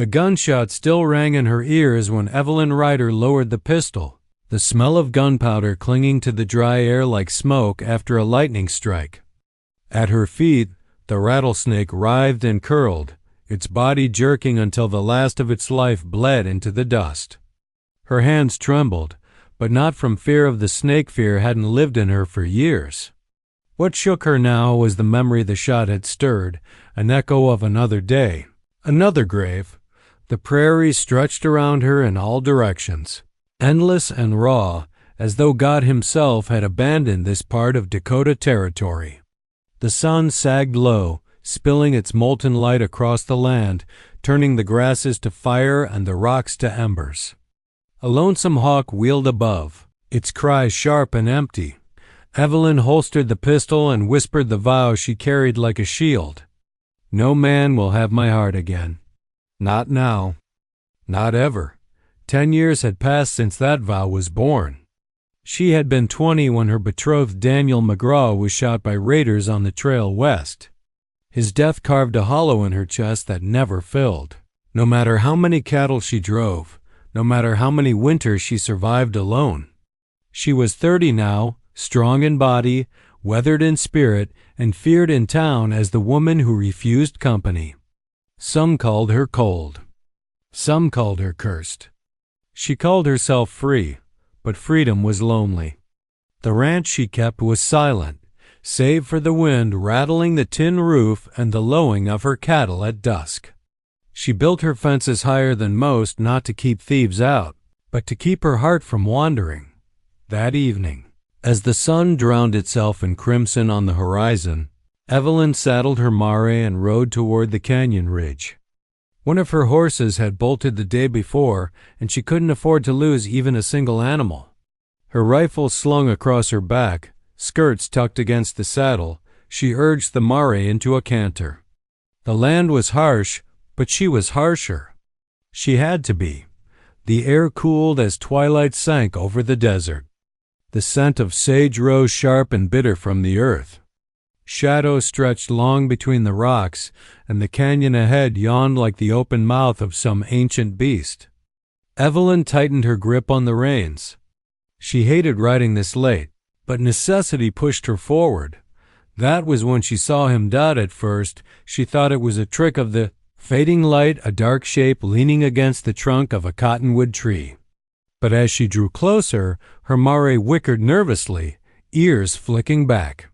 The gunshot still rang in her ears when Evelyn Ryder lowered the pistol, the smell of gunpowder clinging to the dry air like smoke after a lightning strike. At her feet, the rattlesnake writhed and curled, its body jerking until the last of its life bled into the dust. Her hands trembled, but not from fear of the snake. Fear hadn't lived in her for years. What shook her now was the memory the shot had stirred, an echo of another day, another grave. The prairie stretched around her in all directions, endless and raw, as though God himself had abandoned this part of Dakota territory. The sun sagged low, spilling its molten light across the land, turning the grasses to fire and the rocks to embers. A lonesome hawk wheeled above, its cry sharp and empty. Evelyn holstered the pistol and whispered the vow she carried like a shield. "No man will have my heart again. Not now. Not ever." 10 years had passed since that vow was born. She had been 20 when her betrothed Daniel McGraw was shot by raiders on the trail west. His death carved a hollow in her chest that never filled. No matter how many cattle she drove, no matter how many winters she survived alone. She was 30 now, strong in body, weathered in spirit, and feared in town as the woman who refused company. Some called her cold. Some called her cursed. She called herself free, but freedom was lonely. The ranch she kept was silent, save for the wind rattling the tin roof and the lowing of her cattle at dusk. She built her fences higher than most not to keep thieves out, but to keep her heart from wandering. That evening, as the sun drowned itself in crimson on the horizon, Evelyn saddled her mare and rode toward the canyon ridge. One of her horses had bolted the day before, and she couldn't afford to lose even a single animal. Her rifle slung across her back, skirts tucked against the saddle, she urged the mare into a canter. The land was harsh, but she was harsher. She had to be. The air cooled as twilight sank over the desert. The scent of sage rose sharp and bitter from the earth. Shadows stretched long between the rocks, and the canyon ahead yawned like the open mouth of some ancient beast. Evelyn tightened her grip on the reins. She hated riding this late, but necessity pushed her forward. That was when she saw him dot at first. She thought it was a trick of the fading light, a dark shape leaning against the trunk of a cottonwood tree. But as she drew closer, her mare whickered nervously, ears flicking back.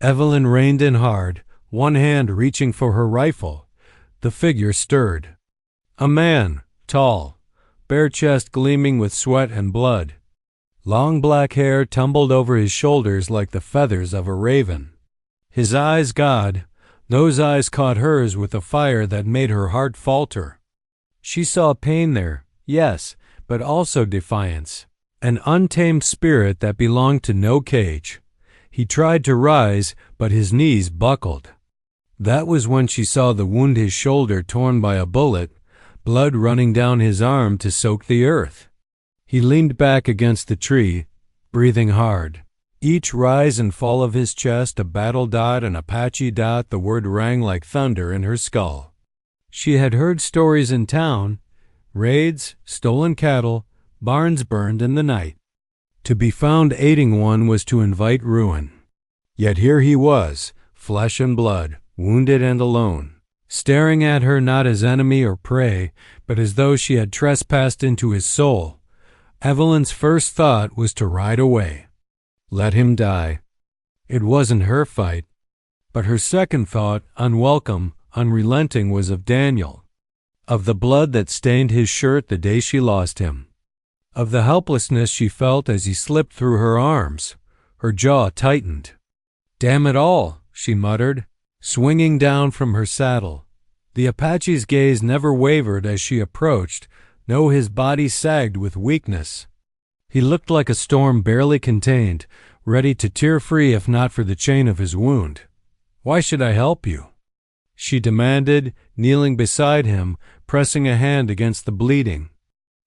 Evelyn reined in hard, one hand reaching for her rifle. The figure stirred. A man, tall, bare chest gleaming with sweat and blood. Long black hair tumbled over his shoulders like the feathers of a raven. His eyes, God, those eyes caught hers with a fire that made her heart falter. She saw pain there, yes, but also defiance, an untamed spirit that belonged to no cage. He tried to rise, but his knees buckled. That was when she saw the wound his shoulder torn by a bullet, blood running down his arm to soak the earth. He leaned back against the tree, breathing hard. Each rise and fall of his chest a battle dot, an Apache dot. The word rang like thunder in her skull. She had heard stories in town, raids, stolen cattle, barns burned in the night. To be found aiding one was to invite ruin. Yet here he was, flesh and blood, wounded and alone, staring at her not as enemy or prey, but as though she had trespassed into his soul. Evelyn's first thought was to ride away. Let him die. It wasn't her fight. But her second thought, unwelcome, unrelenting, was of Daniel, of the blood that stained his shirt the day she lost him, of the helplessness she felt as he slipped through her arms. Her jaw tightened. "Damn it all," she muttered, swinging down from her saddle. The Apache's gaze never wavered as she approached. No, his body sagged with weakness. He looked like a storm barely contained, ready to tear free if not for the chain of his wound. "Why should I help you?" she demanded, kneeling beside him, pressing a hand against the bleeding.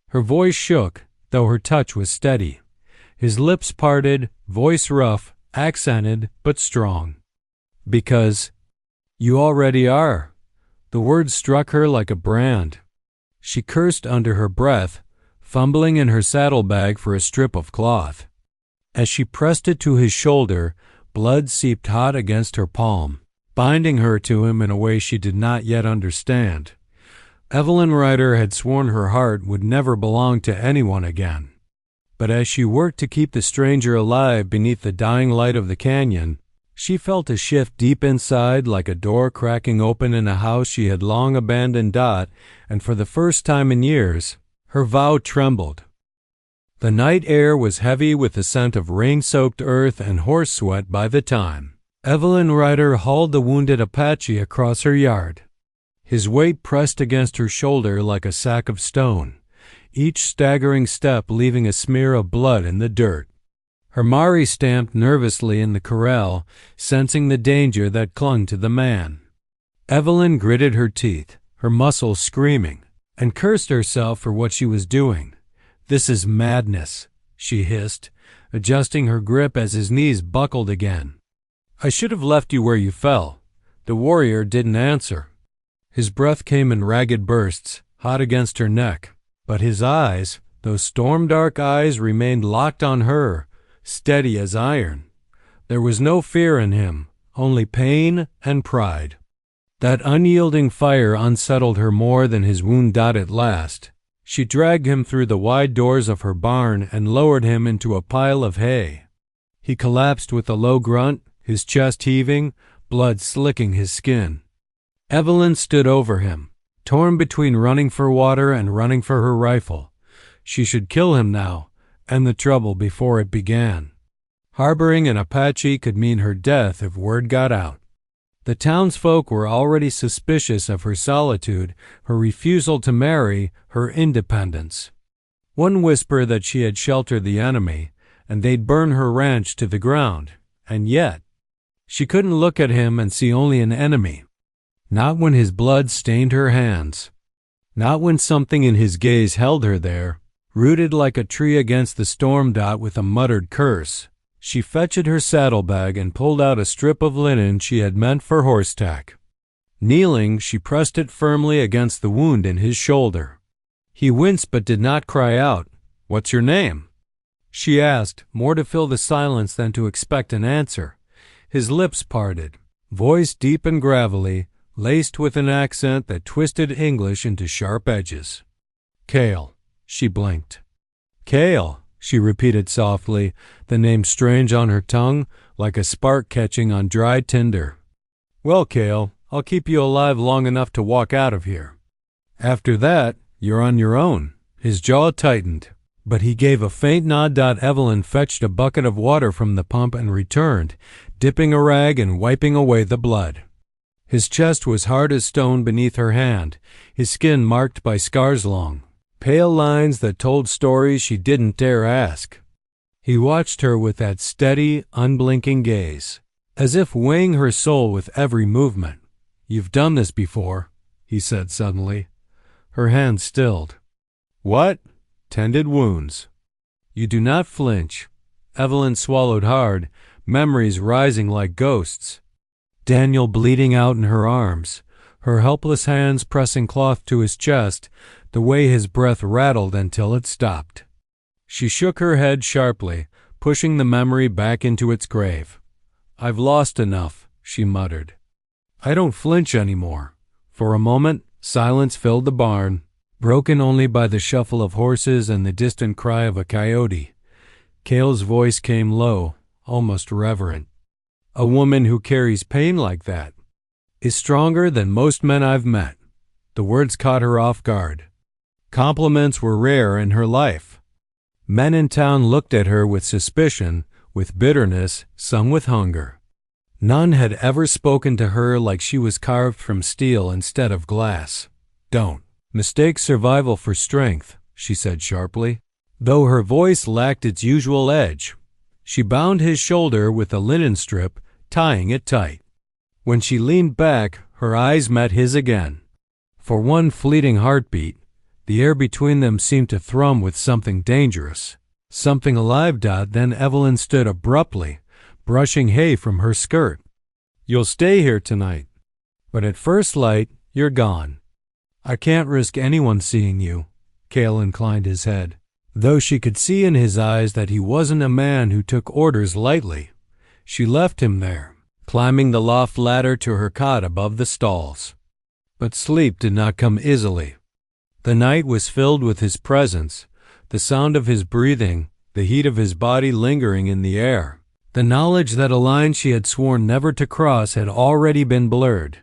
Her voice shook, though her touch was steady. His lips parted, voice rough, accented, but strong. "Because you already are." The words struck her like a brand. She cursed under her breath, fumbling in her saddlebag for a strip of cloth. As she pressed it to his shoulder, blood seeped hot against her palm, binding her to him in a way she did not yet understand. Evelyn Ryder had sworn her heart would never belong to anyone again. But as she worked to keep the stranger alive beneath the dying light of the canyon, she felt a shift deep inside, like a door cracking open in a house she had long abandoned. And for the first time in years, her vow trembled. The night air was heavy with the scent of rain-soaked earth and horse sweat by the time Evelyn Ryder hauled the wounded Apache across her yard. His weight pressed against her shoulder like a sack of stone, each staggering step leaving a smear of blood in the dirt. Her Mari stamped nervously in the corral, sensing the danger that clung to the man. Evelyn gritted her teeth, her muscles screaming, and cursed herself for what she was doing. "This is madness," she hissed, adjusting her grip as his knees buckled again. "I should have left you where you fell." The warrior didn't answer. His breath came in ragged bursts, hot against her neck, but his eyes, those storm-dark eyes, remained locked on her, steady as iron. There was no fear in him, only pain and pride. That unyielding fire unsettled her more than his wound. At last, she dragged him through the wide doors of her barn and lowered him into a pile of hay. He collapsed with a low grunt, his chest heaving, blood slicking his skin. Evelyn stood over him, torn between running for water and running for her rifle. She should kill him now, end the trouble before it began. Harboring an Apache could mean her death if word got out. The townsfolk were already suspicious of her solitude, her refusal to marry, her independence. One whisper that she had sheltered the enemy, and they'd burn her ranch to the ground. And yet, she couldn't look at him and see only an enemy. Not when his blood stained her hands. Not when something in his gaze held her there, rooted like a tree against the storm. With a muttered curse, she fetched her saddlebag and pulled out a strip of linen she had meant for horsetack. Kneeling, she pressed it firmly against the wound in his shoulder. He winced but did not cry out. "What's your name?" she asked, more to fill the silence than to expect an answer. His lips parted, voice deep and gravelly, laced with an accent that twisted English into sharp edges. "Cale." She blinked. "Cale," she repeated softly, the name strange on her tongue, like a spark catching on dry tinder. "Well, Cale, I'll keep you alive long enough to walk out of here. After that, you're on your own." His jaw tightened, but he gave a faint nod. Evelyn fetched a bucket of water from the pump and returned, dipping a rag and wiping away the blood. His chest was hard as stone beneath her hand, his skin marked by scars, long, pale lines that told stories she didn't dare ask. He watched her with that steady, unblinking gaze, as if weighing her soul with every movement. "You've done this before," he said suddenly. Her hand stilled. "What?" "Tended wounds." "You do not flinch." Evelyn swallowed hard, memories rising like ghosts. Daniel bleeding out in her arms, her helpless hands pressing cloth to his chest, the way his breath rattled until it stopped. She shook her head sharply, pushing the memory back into its grave. "I've lost enough," she muttered. "I don't flinch anymore." For a moment, silence filled the barn, broken only by the shuffle of horses and the distant cry of a coyote. Cale's voice came low, almost reverent. "A woman who carries pain like that is stronger than most men I've met." The words caught her off guard. Compliments were rare in her life. Men in town looked at her with suspicion, with bitterness, some with hunger. None had ever spoken to her like she was carved from steel instead of glass. "Don't mistake survival for strength," she said sharply, though her voice lacked its usual edge. She bound his shoulder with a linen strip, tying it tight. When she leaned back, her eyes met his again. For one fleeting heartbeat, the air between them seemed to thrum with something dangerous, something alive. Then Evelyn stood abruptly, brushing hay from her skirt. "You'll stay here tonight, but at first light, you're gone." I can't risk anyone seeing you. Cale inclined his head. Though she could see in his eyes that he wasn't a man who took orders lightly, she left him there, climbing the loft ladder to her cot above the stalls. But sleep did not come easily. The night was filled with his presence, the sound of his breathing, the heat of his body lingering in the air. The knowledge that a line she had sworn never to cross had already been blurred.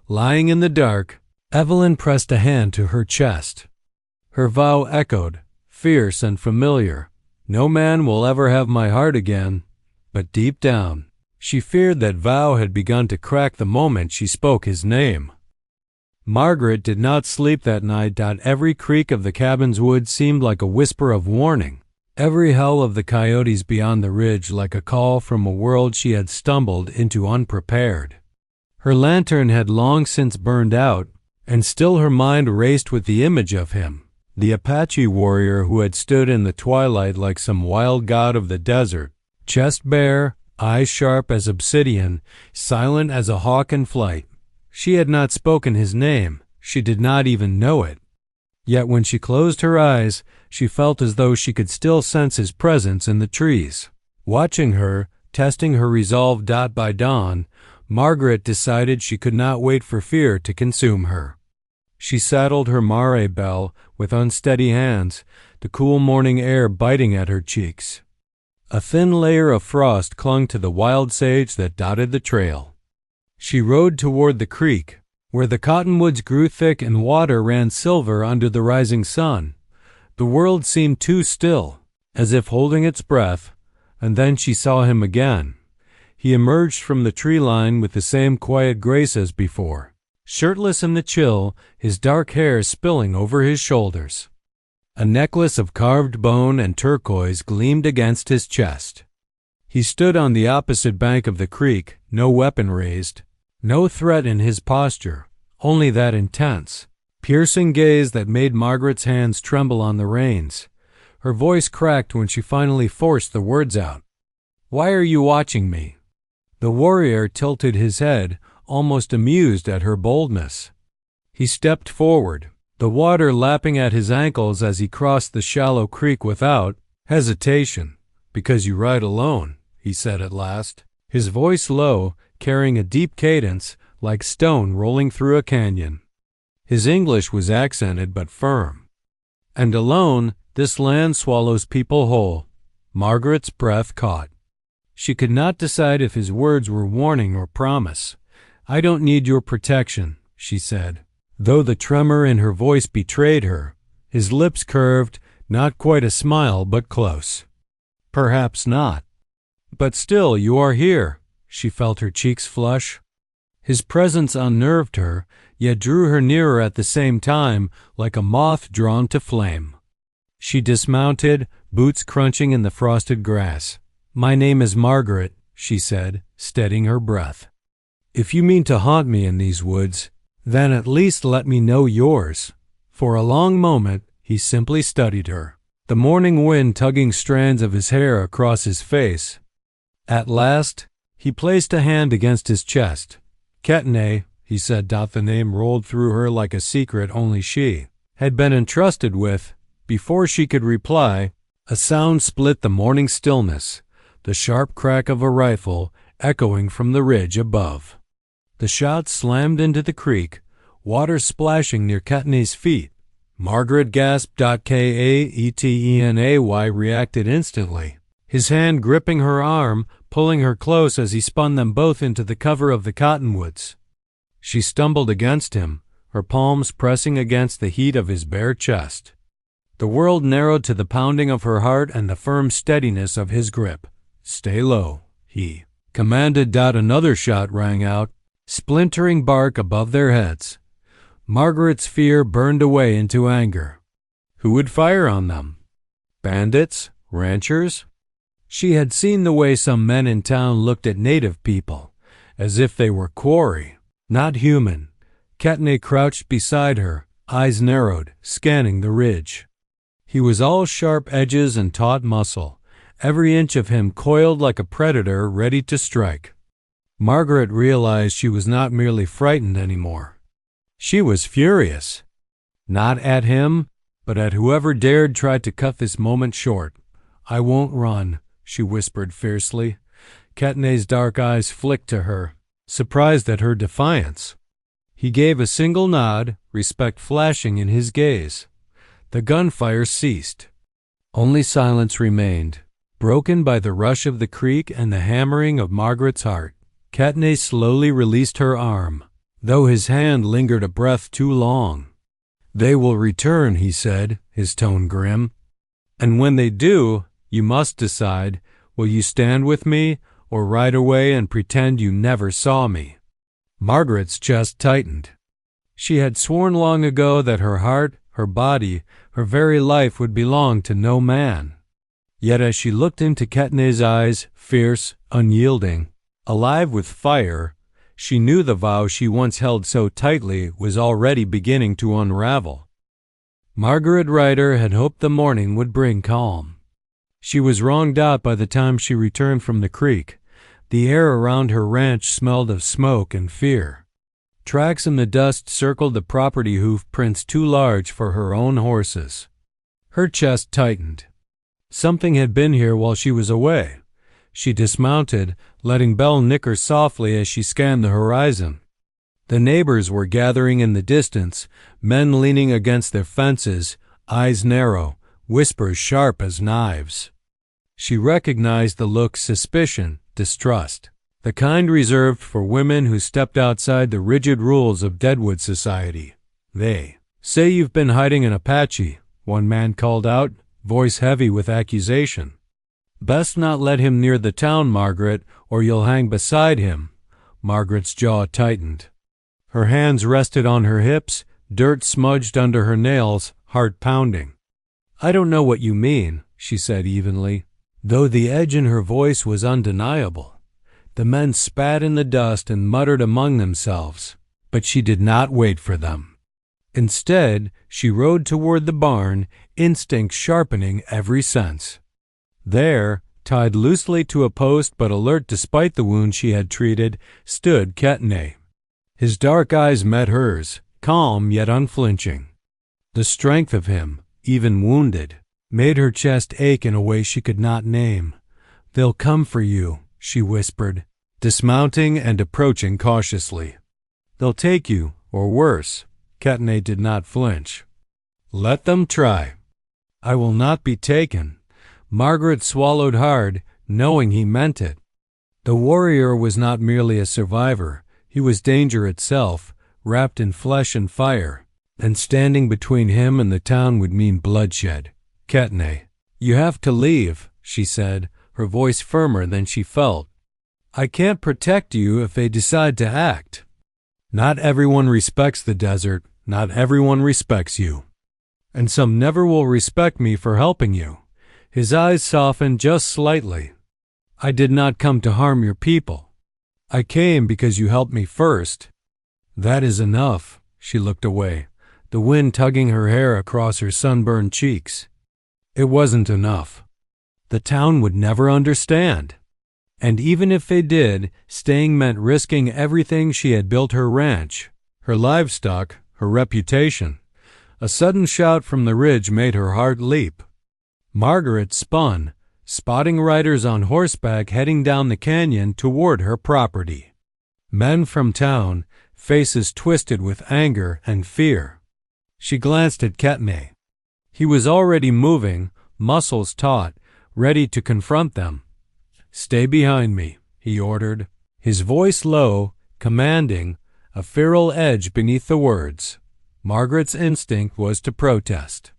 Lying in the dark, Evelyn pressed a hand to her chest. Her vow echoed, fierce and familiar. No man will ever have my heart again. But deep down, she feared that vow had begun to crack the moment she spoke his name. Margaret did not sleep that night. Every creak of the cabin's wood seemed like a whisper of warning, every howl of the coyotes beyond the ridge like a call from a world she had stumbled into unprepared. Her lantern had long since burned out, and still her mind raced with the image of him, the Apache warrior who had stood in the twilight like some wild god of the desert, chest bare, eyes sharp as obsidian, silent as a hawk in flight. She had not spoken his name. She did not even know it. Yet when she closed her eyes, she felt as though she could still sense his presence in the trees. Watching her, testing her resolve by dawn, Margaret decided she could not wait for fear to consume her. She saddled her mare bell with unsteady hands, the cool morning air biting at her cheeks. A thin layer of frost clung to the wild sage that dotted the trail. She rode toward the creek, where the cottonwoods grew thick and water ran silver under the rising sun. The world seemed too still, as if holding its breath, and then she saw him again. He emerged from the tree line with the same quiet grace as before, shirtless in the chill, his dark hair spilling over his shoulders. A necklace of carved bone and turquoise gleamed against his chest. He stood on the opposite bank of the creek, no weapon raised, no threat in his posture, only that intense, piercing gaze that made Margaret's hands tremble on the reins. Her voice cracked when she finally forced the words out. "Why are you watching me?" The warrior tilted his head, almost amused at her boldness. He stepped forward, the water lapping at his ankles as he crossed the shallow creek without hesitation. "Because you ride alone," he said at last, his voice low, carrying a deep cadence like stone rolling through a canyon. His English was accented but firm. "And alone, this land swallows people whole." Margaret's breath caught. She could not decide if his words were warning or promise. "I don't need your protection," she said, though the tremor in her voice betrayed her. His lips curved, not quite a smile but close. "Perhaps not. But still, you are here." She felt her cheeks flush. His presence unnerved her, yet drew her nearer at the same time, like a moth drawn to flame. She dismounted, boots crunching in the frosted grass. "My name is Margaret," she said, steadying her breath. "If you mean to haunt me in these woods, then at least let me know yours." For a long moment, he simply studied her, the morning wind tugging strands of his hair across his face. At last, he placed a hand against his chest. "Ketne," he said. The name rolled through her like a secret only she had been entrusted with. Before she could reply, a sound split the morning stillness, the sharp crack of a rifle echoing from the ridge above. The shot slammed into the creek, water splashing near Ketne's feet. Margaret gasped. Kaetnay reacted instantly, his hand gripping her arm, pulling her close as he spun them both into the cover of the cottonwoods. She stumbled against him, her palms pressing against the heat of his bare chest. The world narrowed to the pounding of her heart and the firm steadiness of his grip. "Stay low," he commanded. Another shot rang out, splintering bark above their heads. Margaret's fear burned away into anger. Who would fire on them? Bandits? Ranchers? She had seen the way some men in town looked at native people, as if they were quarry, not human. Ketne crouched beside her, eyes narrowed, scanning the ridge. He was all sharp edges and taut muscle, every inch of him coiled like a predator ready to strike. Margaret realized she was not merely frightened anymore. She was furious. Not at him, but at whoever dared try to cut this moment short. "I won't run," she whispered fiercely. Ketne's dark eyes flicked to her, surprised at her defiance. He gave a single nod, respect flashing in his gaze. The gunfire ceased. Only silence remained, broken by the rush of the creek and the hammering of Margaret's heart. Ketne slowly released her arm, though his hand lingered a breath too long. "They will return," he said, his tone grim. "And when they do, you must decide, will you stand with me or ride away and pretend you never saw me?" Margaret's chest tightened. She had sworn long ago that her heart, her body, her very life would belong to no man. Yet as she looked into Ketne's eyes, fierce, unyielding, alive with fire, she knew the vow she once held so tightly was already beginning to unravel. Margaret Ryder had hoped the morning would bring calm. She was wronged out by the time she returned from the creek. The air around her ranch smelled of smoke and fear. Tracks in the dust circled the property, hoof prints too large for her own horses. Her chest tightened. Something had been here while she was away. She dismounted, letting Belle nicker softly as she scanned the horizon. The neighbors were gathering in the distance, men leaning against their fences, eyes narrow, whispers sharp as knives. She recognized the look: suspicion, distrust, the kind reserved for women who stepped outside the rigid rules of Deadwood society. "They say you've been hiding an Apache," one man called out, voice heavy with accusation. "Best not let him near the town, Margaret, or you'll hang beside him." Margaret's jaw tightened. Her hands rested on her hips, dirt smudged under her nails, heart pounding. "I don't know what you mean," she said evenly, though the edge in her voice was undeniable. The men spat in the dust and muttered among themselves, but she did not wait for them. Instead, she rode toward the barn, instinct sharpening every sense. There, tied loosely to a post but alert despite the wound she had treated, stood Ketne. His dark eyes met hers, calm yet unflinching. The strength of him, even wounded, made her chest ache in a way she could not name. "They'll come for you," she whispered, dismounting and approaching cautiously. "They'll take you, or worse." Ketne did not flinch. "Let them try." "I will not be taken." Margaret swallowed hard, knowing he meant it. The warrior was not merely a survivor. He was danger itself, wrapped in flesh and fire, and standing between him and the town would mean bloodshed. "Ketne, you have to leave," she said, her voice firmer than she felt. "I can't protect you if they decide to act. Not everyone respects the desert, not everyone respects you. And some never will respect me for helping you." His eyes softened just slightly. "I did not come to harm your people. I came because you helped me first." "That is enough." She looked away, the wind tugging her hair across her sunburned cheeks. It wasn't enough. The town would never understand. And even if they did, staying meant risking everything she had built: her ranch, her livestock, her reputation. A sudden shout from the ridge made her heart leap. Margaret spun, spotting riders on horseback heading down the canyon toward her property. Men from town, faces twisted with anger and fear. She glanced at Ketne. He was already moving, muscles taut, ready to confront them. "Stay behind me," he ordered, his voice low, commanding, a feral edge beneath the words. Margaret's instinct was to protest.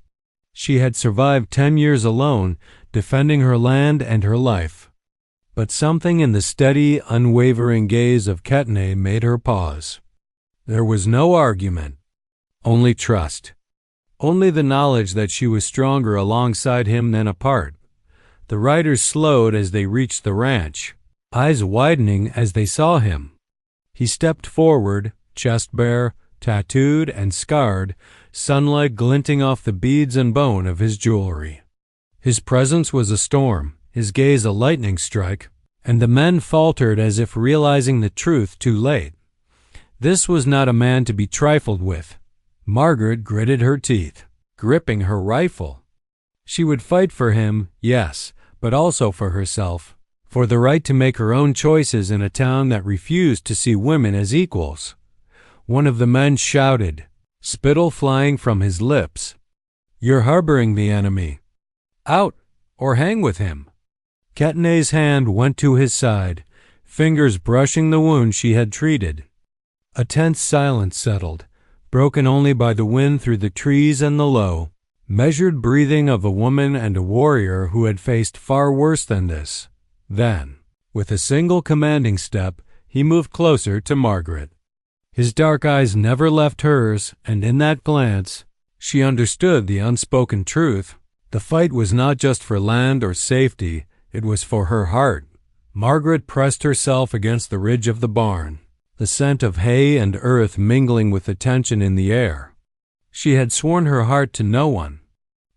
She had survived 10 years alone, defending her land and her life. But something in the steady, unwavering gaze of Ketne made her pause. There was no argument, only trust. Only the knowledge that she was stronger alongside him than apart. The riders slowed as they reached the ranch, eyes widening as they saw him. He stepped forward, chest bare, tattooed and scarred, sunlight glinting off the beads and bone of his jewelry. His presence was a storm, his gaze a lightning strike, and the men faltered as if realizing the truth too late. This was not a man to be trifled with. Margaret gritted her teeth, gripping her rifle. She would fight for him, yes, but also for herself, for the right to make her own choices in a town that refused to see women as equals. One of the men shouted, spittle flying from his lips. "You're harboring the enemy. Out, or hang with him." Ketne's hand went to his side, fingers brushing the wound she had treated. A tense silence settled, broken only by the wind through the trees and the low, measured breathing of a woman and a warrior who had faced far worse than this. Then, with a single commanding step, he moved closer to Margaret. His dark eyes never left hers, and in that glance, she understood the unspoken truth. The fight was not just for land or safety, it was for her heart. Margaret pressed herself against the ridge of the barn, the scent of hay and earth mingling with the tension in the air. She had sworn her heart to no one.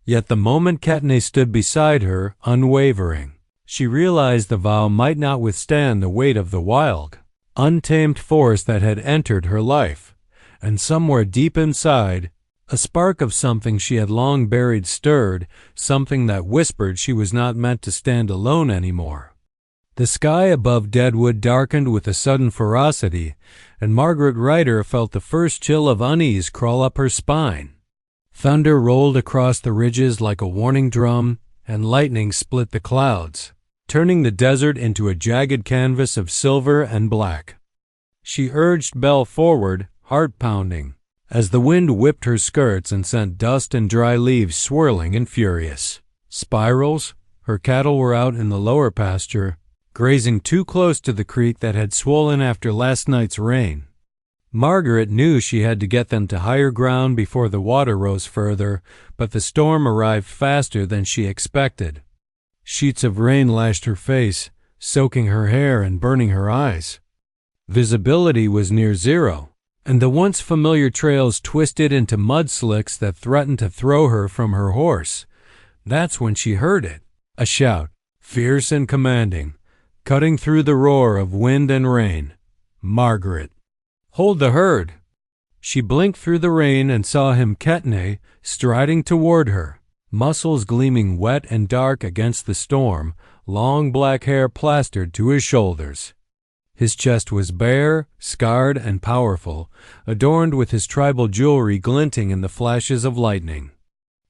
Yet the moment Ketne stood beside her, unwavering, she realized the vow might not withstand the weight of the wild, untamed force that had entered her life, and somewhere deep inside, a spark of something she had long buried stirred, something that whispered she was not meant to stand alone anymore. The sky above Deadwood darkened with a sudden ferocity, and Margaret Ryder felt the first chill of unease crawl up her spine. Thunder rolled across the ridges like a warning drum, and lightning split the clouds, turning the desert into a jagged canvas of silver and black. She urged Belle forward, heart pounding, as the wind whipped her skirts and sent dust and dry leaves swirling and furious. Spirals, her cattle were out in the lower pasture, grazing too close to the creek that had swollen after last night's rain. Margaret knew she had to get them to higher ground before the water rose further, but the storm arrived faster than she expected. Sheets of rain lashed her face, soaking her hair and burning her eyes. Visibility was near zero, and the once familiar trails twisted into mud slicks that threatened to throw her from her horse. That's when she heard it, a shout, fierce and commanding, cutting through the roar of wind and rain. Margaret. "Hold the herd." She blinked through the rain and saw him, Ketne, striding toward her, muscles gleaming wet and dark against the storm, long black hair plastered to his shoulders. His chest was bare, scarred, and powerful, adorned with his tribal jewelry glinting in the flashes of lightning.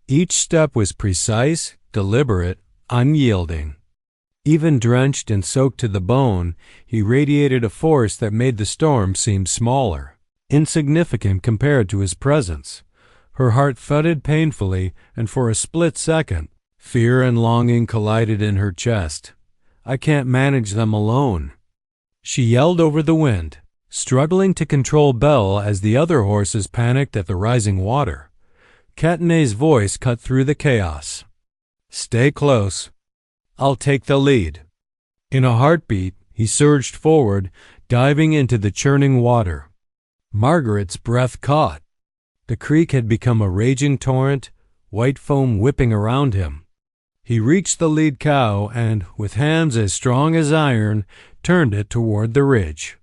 Each step was precise, deliberate, unyielding. Even drenched and soaked to the bone, he radiated a force that made the storm seem smaller, insignificant compared to his presence. Her heart thudded painfully, and for a split second, fear and longing collided in her chest. "I can't manage them alone." She yelled over the wind, struggling to control Belle as the other horses panicked at the rising water. Ketne's voice cut through the chaos. "Stay close. I'll take the lead." In a heartbeat, he surged forward, diving into the churning water. Margaret's breath caught. The creek had become a raging torrent, white foam whipping around him. He reached the lead cow and, with hands as strong as iron, turned it toward the ridge.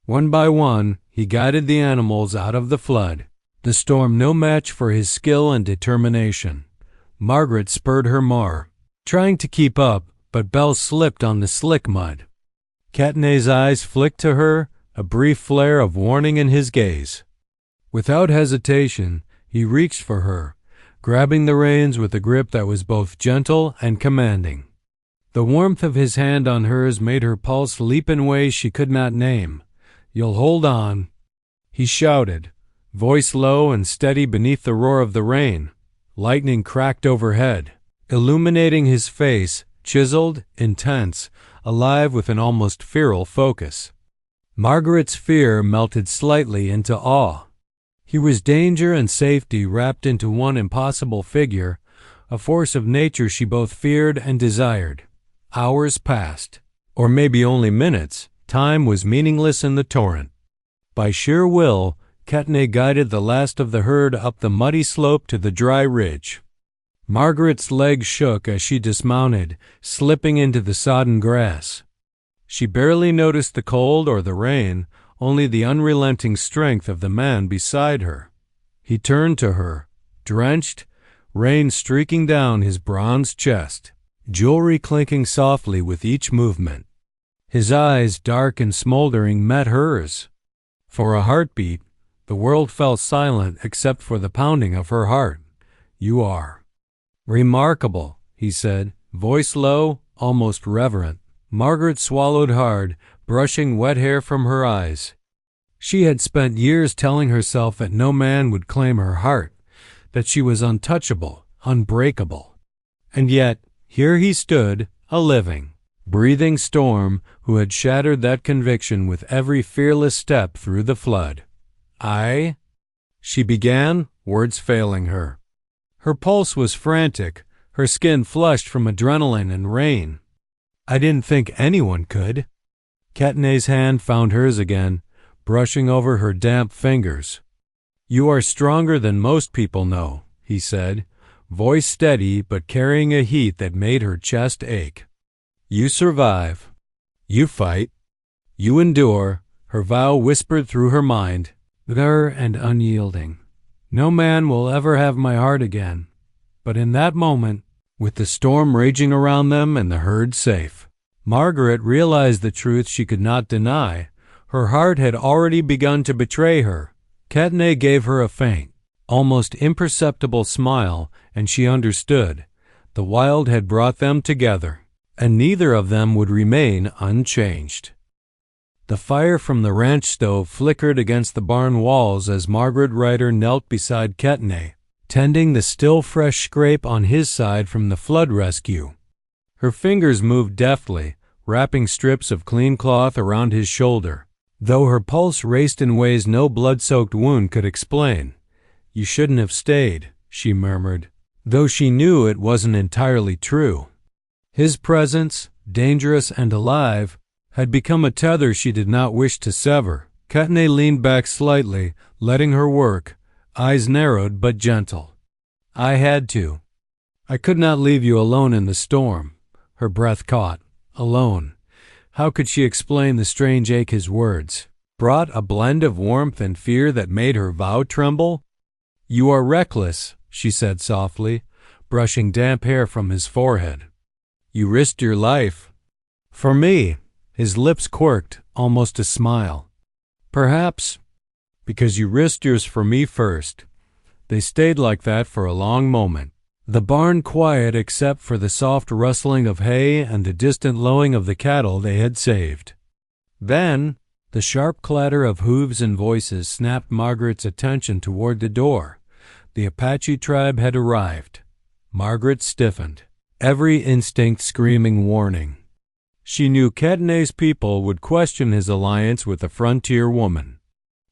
One by one, he guided the animals out of the flood, the storm no match for his skill and determination. Margaret spurred her mare, trying to keep up, but Belle slipped on the slick mud. Ketne's eyes flicked to her, a brief flare of warning in his gaze. Without hesitation, he reached for her, grabbing the reins with a grip that was both gentle and commanding. The warmth of his hand on hers made her pulse leap in ways she could not name. "You'll hold on," he shouted, voice low and steady beneath the roar of the rain. Lightning cracked overhead, illuminating his face, chiseled, intense, alive with an almost feral focus. Margaret's fear melted slightly into awe. He was danger and safety wrapped into one impossible figure, a force of nature she both feared and desired. Hours passed, or maybe only minutes. Time was meaningless in the torrent. By sheer will, Ketne guided the last of the herd up the muddy slope to the dry ridge. Margaret's legs shook as she dismounted, slipping into the sodden grass. She barely noticed the cold or the rain, only the unrelenting strength of the man beside her. He turned to her, drenched, rain streaking down his bronzed chest, jewelry clinking softly with each movement. His eyes, dark and smoldering, met hers. For a heartbeat, the world fell silent except for the pounding of her heart. "You are remarkable," he said, voice low, almost reverent. Margaret swallowed hard, brushing wet hair from her eyes. She had spent years telling herself that no man would claim her heart, that she was untouchable, unbreakable. And yet, here he stood, a living, breathing storm, who had shattered that conviction with every fearless step through the flood. She began, words failing her. Her pulse was frantic, her skin flushed from adrenaline and rain. "I didn't think anyone could." Ketne's hand found hers again, brushing over her damp fingers. "You are stronger than most people know," he said, voice steady but carrying a heat that made her chest ache. "You survive. You fight. You endure," her vow whispered through her mind, bitter and unyielding. "No man will ever have my heart again." But in that moment, with the storm raging around them and the herd safe, Margaret realized the truth she could not deny. Her heart had already begun to betray her. Ketne gave her a faint, almost imperceptible smile, and she understood. The wild had brought them together, and neither of them would remain unchanged. The fire from the ranch stove flickered against the barn walls as Margaret Ryder knelt beside Ketne, tending the still fresh scrape on his side from the flood rescue. Her fingers moved deftly, wrapping strips of clean cloth around his shoulder, though her pulse raced in ways no blood-soaked wound could explain. "You shouldn't have stayed," she murmured, though she knew it wasn't entirely true. His presence, dangerous and alive, had become a tether she did not wish to sever. Ketne leaned back slightly, letting her work, eyes narrowed but gentle. "I had to. I could not leave you alone in the storm." Her breath caught. Alone. How could she explain the strange ache his words brought, a blend of warmth and fear that made her vow tremble? "You are reckless," she said softly, brushing damp hair from his forehead. "You risked your life." "For me." His lips quirked, almost a smile. "Perhaps because you risked yours for me first." They stayed like that for a long moment, the barn quiet except for the soft rustling of hay and the distant lowing of the cattle they had saved. Then, the sharp clatter of hooves and voices snapped Margaret's attention toward the door. The Apache tribe had arrived. Margaret stiffened, every instinct screaming warning. She knew Ketne's people would question his alliance with a frontier woman.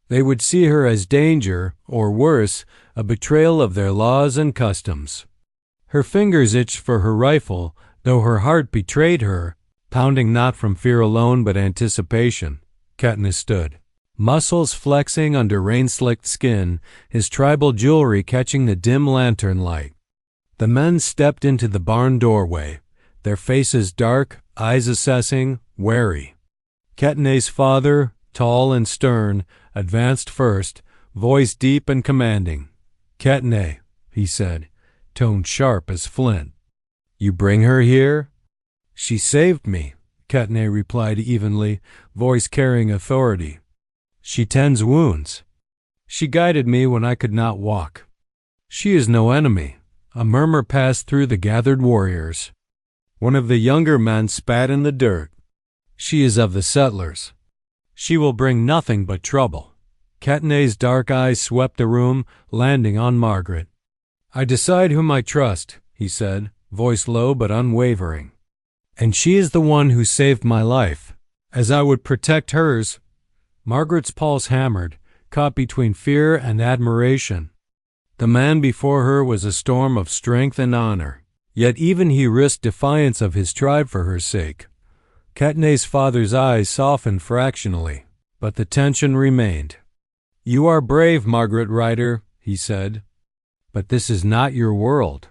They would see her as danger, or worse, a betrayal of their laws and customs. Her fingers itched for her rifle, though her heart betrayed her, pounding not from fear alone but anticipation. Ketne stood, muscles flexing under rain-slicked skin, his tribal jewelry catching the dim lantern light. The men stepped into the barn doorway, their faces dark, eyes assessing, wary. Ketne's father, tall and stern, advanced first, voice deep and commanding. "Ketne," he said, tone sharp as flint. "You bring her here?" "She saved me," Ketne replied evenly, voice carrying authority. "She tends wounds. She guided me when I could not walk. She is no enemy." A murmur passed through the gathered warriors. One of the younger men spat in the dirt. "She is of the settlers. She will bring nothing but trouble." Ketne's dark eyes swept the room, landing on Margaret. "I decide whom I trust," he said, voice low but unwavering. "And she is the one who saved my life, as I would protect hers." Margaret's pulse hammered, caught between fear and admiration. The man before her was a storm of strength and honor. Yet even he risked defiance of his tribe for her sake. Ketne's father's eyes softened fractionally, but the tension remained. "You are brave, Margaret Ryder," he said, "but this is not your world.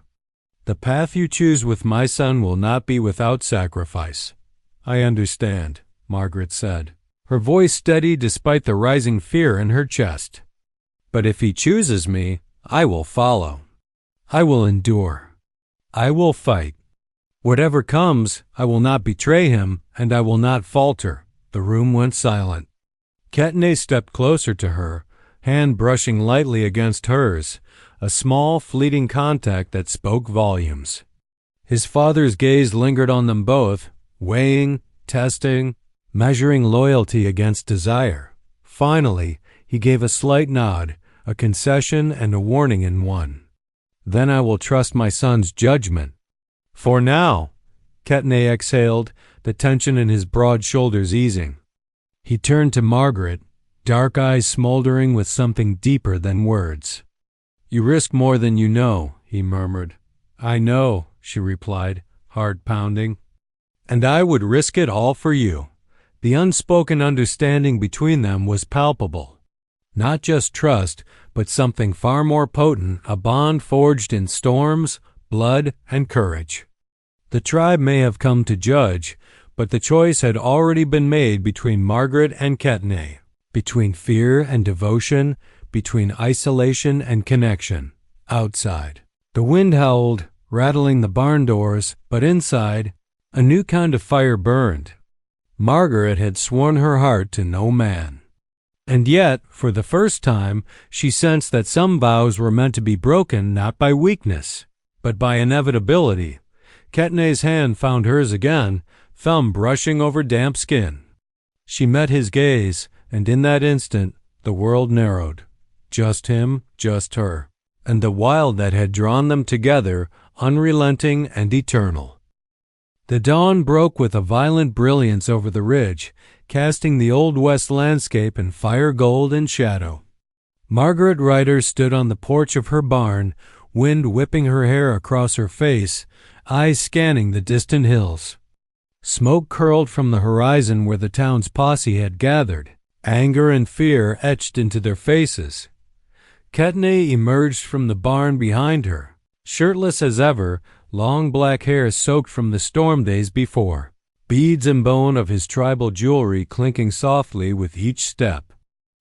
The path you choose with my son will not be without sacrifice." "I understand," Margaret said, her voice steady despite the rising fear in her chest. But if he chooses me, I will follow. I will endure. I will fight. Whatever comes, I will not betray him, and I will not falter." The room went silent. Ketne stepped closer to her, hand brushing lightly against hers, a small, fleeting contact that spoke volumes. His father's gaze lingered on them both, weighing, testing, measuring loyalty against desire. Finally, he gave a slight nod, a concession and a warning in one. "Then I will trust my son's judgment. For now," Ketne exhaled, the tension in his broad shoulders easing. He turned to Margaret, dark eyes smoldering with something deeper than words. "You risk more than you know," he murmured. "I know," she replied, heart pounding. "And I would risk it all for you." The unspoken understanding between them was palpable. Not just trust, but something far more potent, a bond forged in storms, blood, and courage. The tribe may have come to judge, but the choice had already been made between Margaret and Ketne, between fear and devotion, between isolation and connection. Outside, the wind howled, rattling the barn doors, but inside, a new kind of fire burned. Margaret had sworn her heart to no man. And yet, for the first time, she sensed that some vows were meant to be broken not by weakness, but by inevitability. Ketne's hand found hers again, thumb brushing over damp skin. She met his gaze, and in that instant, the world narrowed. Just him, just her, and the wild that had drawn them together, unrelenting and eternal. The dawn broke with a violent brilliance over the ridge, casting the Old West landscape in fire gold and shadow. Margaret Ryder stood on the porch of her barn, wind whipping her hair across her face, eyes scanning the distant hills. Smoke curled from the horizon where the town's posse had gathered, anger and fear etched into their faces. Ketne emerged from the barn behind her, shirtless as ever, long black hair soaked from the storm days before, beads and bone of his tribal jewelry clinking softly with each step.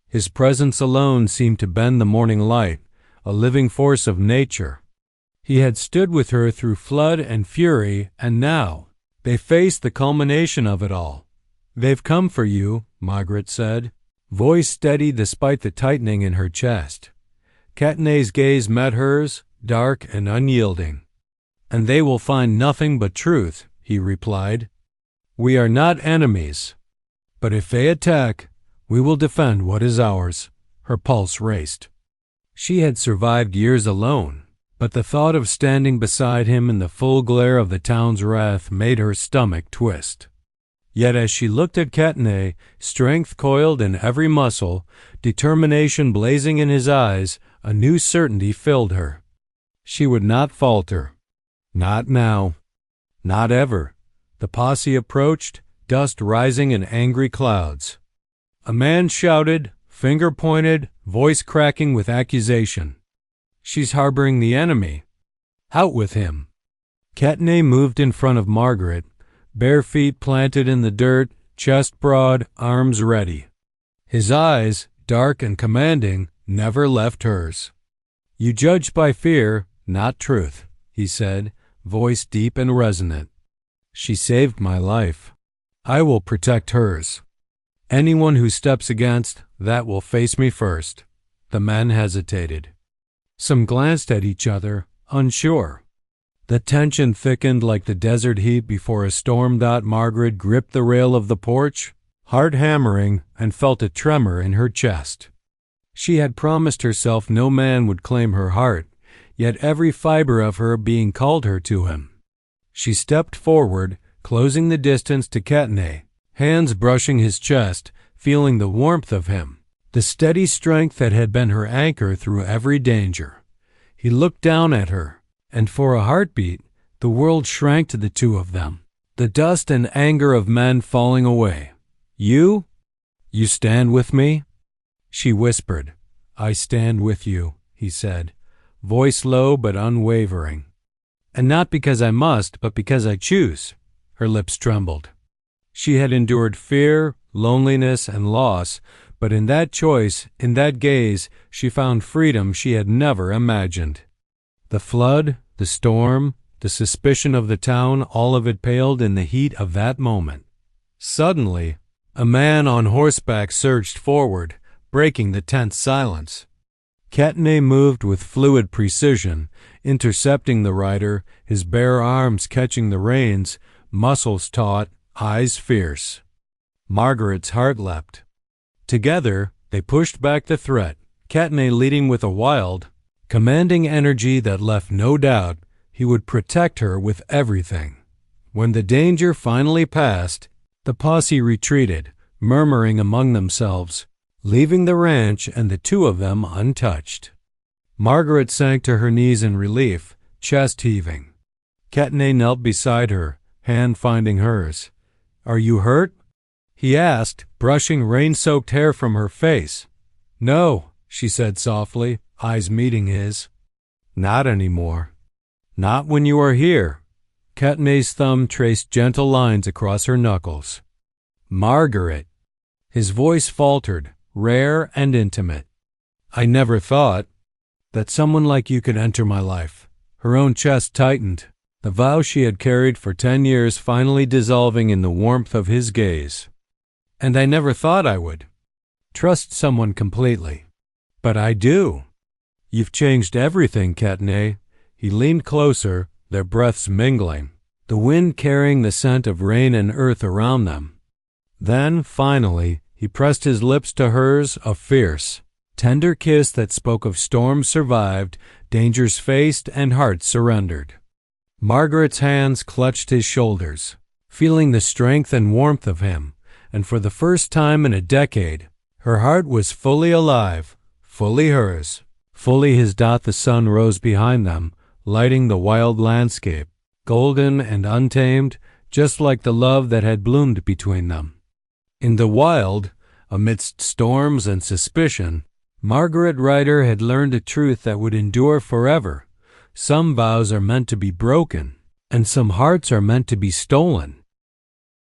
His presence alone seemed to bend the morning light, a living force of nature. He had stood with her through flood and fury, and now they faced the culmination of it all. "They've come for you," Margaret said, voice steady despite the tightening in her chest. Ketne's gaze met hers, dark and unyielding. "And they will find nothing but truth," he replied. "We are not enemies, but if they attack, we will defend what is ours." Her pulse raced. She had survived years alone, but the thought of standing beside him in the full glare of the town's wrath made her stomach twist. Yet as she looked at Ketne, strength coiled in every muscle, determination blazing in his eyes, a new certainty filled her. She would not falter. Not now. Not ever. The posse approached, dust rising in angry clouds. A man shouted, finger pointed, voice cracking with accusation. "She's harboring the enemy. Out with him." Ketne moved in front of Margaret, bare feet planted in the dirt, chest broad, arms ready. His eyes, dark and commanding, never left hers. "You judge by fear, not truth," he said, voice deep and resonant. "She saved my life. I will protect hers. Anyone who steps against, that will face me first." The men hesitated. Some glanced at each other, unsure. The tension thickened like the desert heat before a storm. Margaret gripped the rail of the porch, heart hammering, and felt a tremor in her chest. She had promised herself no man would claim her heart, yet every fiber of her being called her to him. She stepped forward, closing the distance to Ketne, hands brushing his chest, feeling the warmth of him, the steady strength that had been her anchor through every danger. He looked down at her, and for a heartbeat, the world shrank to the two of them, the dust and anger of men falling away. "You? You stand with me?" She whispered. "I stand with you," he said, voice low but unwavering. "And not because I must, but because I choose." Her lips trembled. She had endured fear, loneliness, and loss, But in that choice, in that gaze, she found freedom she had never imagined. The flood, the storm, the suspicion of the town, all of it paled in the heat of that moment. Suddenly, a man on horseback surged forward, breaking the tense silence. Katne moved with fluid precision, intercepting the rider, his bare arms catching the reins, muscles taut, eyes fierce. Margaret's heart leapt. Together, they pushed back the threat, Katne leading with a wild, commanding energy that left no doubt he would protect her with everything. When the danger finally passed, the posse retreated, murmuring among themselves, leaving the ranch and the two of them untouched. Margaret sank to her knees in relief, chest heaving. Katne knelt beside her, hand finding hers. "Are you hurt?" he asked, brushing rain-soaked hair from her face. "No," she said softly, eyes meeting his. "Not anymore. Not when you are here." Katne's thumb traced gentle lines across her knuckles. "Margaret." His voice faltered, rare and intimate. "I never thought that someone like you could enter my life." Her own chest tightened, the vow she had carried for 10 years finally dissolving in the warmth of his gaze. "And I never thought I would trust someone completely. But I do." "You've changed everything, Katne." He leaned closer, their breaths mingling, the wind carrying the scent of rain and earth around them. Then, finally, he pressed his lips to hers, a fierce, tender kiss that spoke of storms survived, dangers faced, and hearts surrendered. Margaret's hands clutched his shoulders, feeling the strength and warmth of him, and for the first time in a decade, her heart was fully alive, fully hers, fully his. The sun rose behind them, lighting the wild landscape, golden and untamed, just like the love that had bloomed between them. In the wild, amidst storms and suspicion, Margaret Ryder had learned a truth that would endure forever. Some vows are meant to be broken, and some hearts are meant to be stolen.